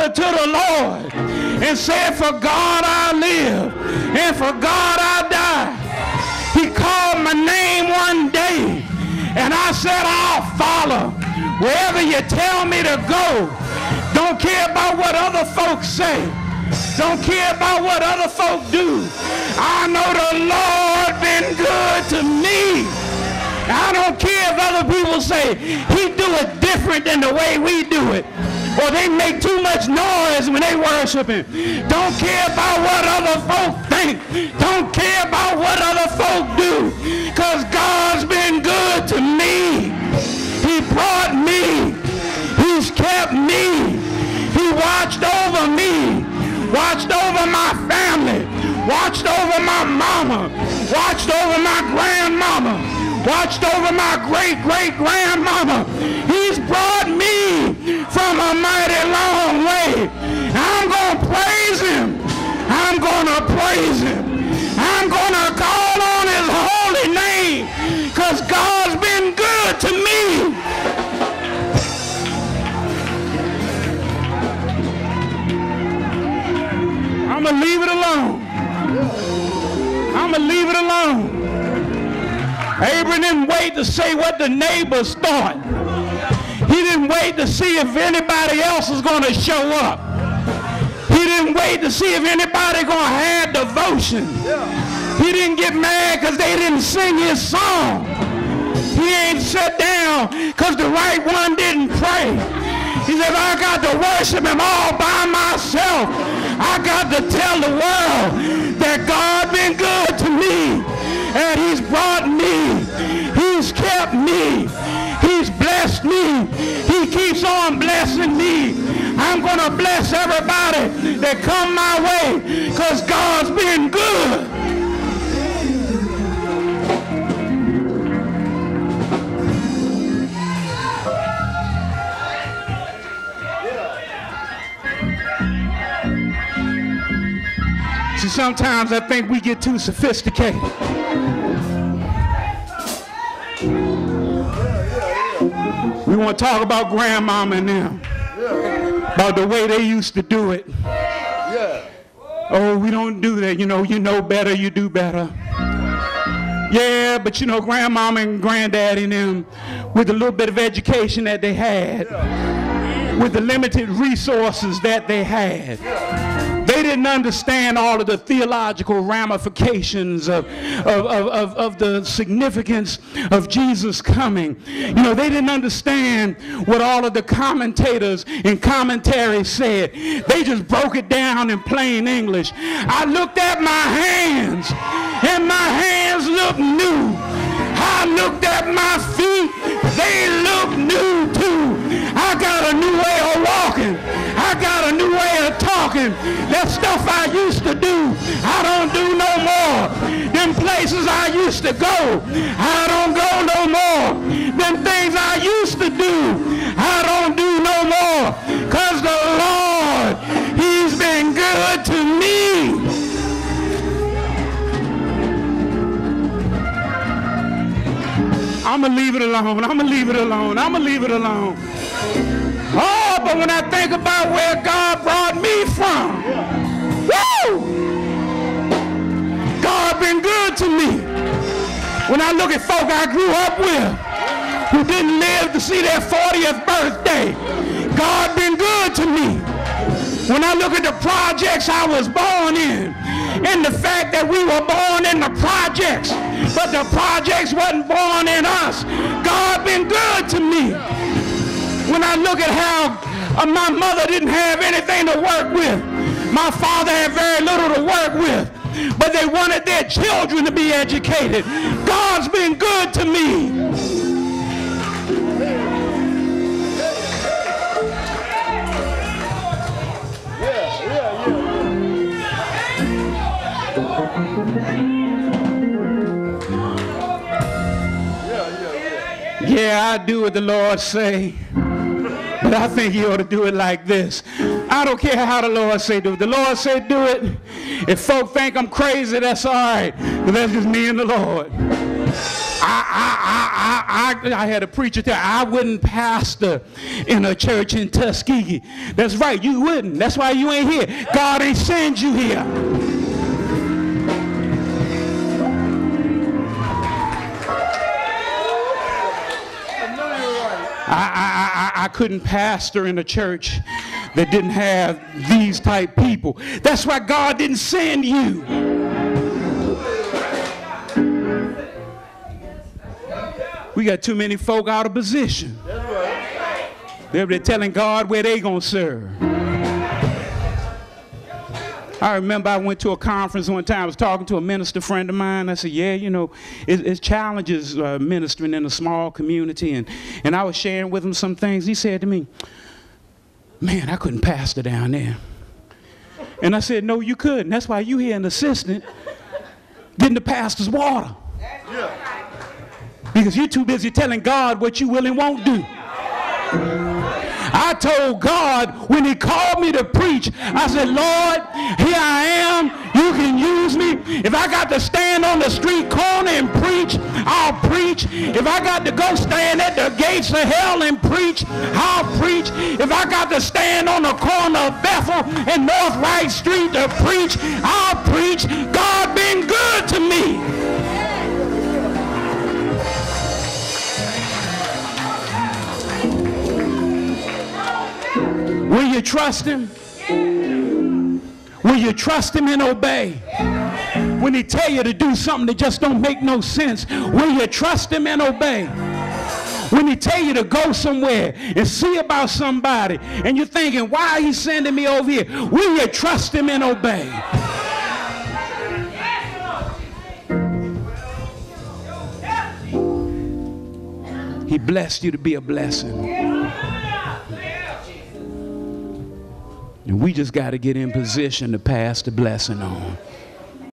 shoulder to the Lord and said, for God I live and for God I die. He called my name one day, and I said, I'll follow wherever you tell me to go. Don't care about what other folks say. Don't care about what other folk do. I know the Lord been good to me. I don't care if other people say he do it different than the way we do it, or they make too much noise when they worship him. Don't care about what other folk think. Don't care about what other folk do, because God's been good to me. He brought me. He's kept me. He watched over me, watched over my family, watched over my mama, watched over my grandmama, watched over my great-great-grandmama. He's brought me from a mighty long way. I'm going to praise him. I'm going to praise him. I'm going to call on his holy name, because God's been good to me. I'm going to leave it alone. I'm going to leave it alone. Abraham didn't wait to say what the neighbors thought. He didn't wait to see if anybody else was going to show up. He didn't wait to see if anybody going to have devotion. He didn't get mad because they didn't sing his song. He ain't sat down because the right one didn't pray. He said, I got to worship him all by myself. I got to tell the world that God been good to me, and he's brought me. He's kept me. He's blessed me. He keeps on blessing me. I'm going to bless everybody that come my way, because God's been good. See, sometimes I think we get too sophisticated. We want to talk about grandmama and them, about the way they used to do it. Oh, we don't do that. You know better, you do better. Yeah, but grandmama and granddaddy and them, with the little bit of education that they had, with the limited resources that they had, they didn't understand all of the theological ramifications of the significance of Jesus coming. They didn't understand what all of the commentators and commentaries said. They just broke it down in plain English. I looked at my hands, and my hands looked new. I looked at my feet, they look new too. I got a new way of walking. I got a new way of talking. That stuff I used to do, I don't do no more. Them places I used to go, I don't go no more. Them things I used to do, I don't do no more. Because the Lord, he's been good to me. I'm going to leave it alone. I'm going to leave it alone. I'm going to leave it alone. Oh, but when I think about where God brought me from, woo! God been good to me. When I look at folk I grew up with who didn't live to see their 40th birthday, God been good to me. When I look at the projects I was born in, and the fact that we were born in the projects, but the projects wasn't born in us, God been good to me. When I look at how my mother didn't have anything to work with, my father had very little to work with, but they wanted their children to be educated. God's been good to me. Yeah, I do what the Lord say, but I think he ought to do it like this. I don't care how the Lord say do it. The Lord say do it. If folk think I'm crazy, that's all right, but that's just me and the Lord. I had a preacher tell I wouldn't pastor in a church in Tuskegee. That's right, you wouldn't. That's why you ain't here. God ain't send you here. I couldn't pastor in a church that didn't have these type people. That's why God didn't send you. We got too many folk out of position. They're telling God where they gonna serve. I remember I went to a conference one time. I was talking to a minister friend of mine. I said, yeah, you know, it's challenges ministering in a small community. And I was sharing with him some things. He said to me, man, I couldn't pastor down there. And I said, no, you couldn't. That's why you here an assistant getting the pastor's water. Because you're too busy telling God what you will and won't do. I told God when he called me to preach, I said, Lord, here I am. You can use me. If I got to stand on the street corner and preach, I'll preach. If I got to go stand at the gates of hell and preach, I'll preach. If I got to stand on the corner of Bethel and North Wright Street to preach, I'll preach. God been good to me. Will you trust him? Will you trust him and obey? When he tell you to do something that just don't make no sense, will you trust him and obey? When he tell you to go somewhere and see about somebody and you're thinking, why are he sending me over here? Will you trust him and obey? He blessed you to be a blessing. And we just got to get in position to pass the blessing on.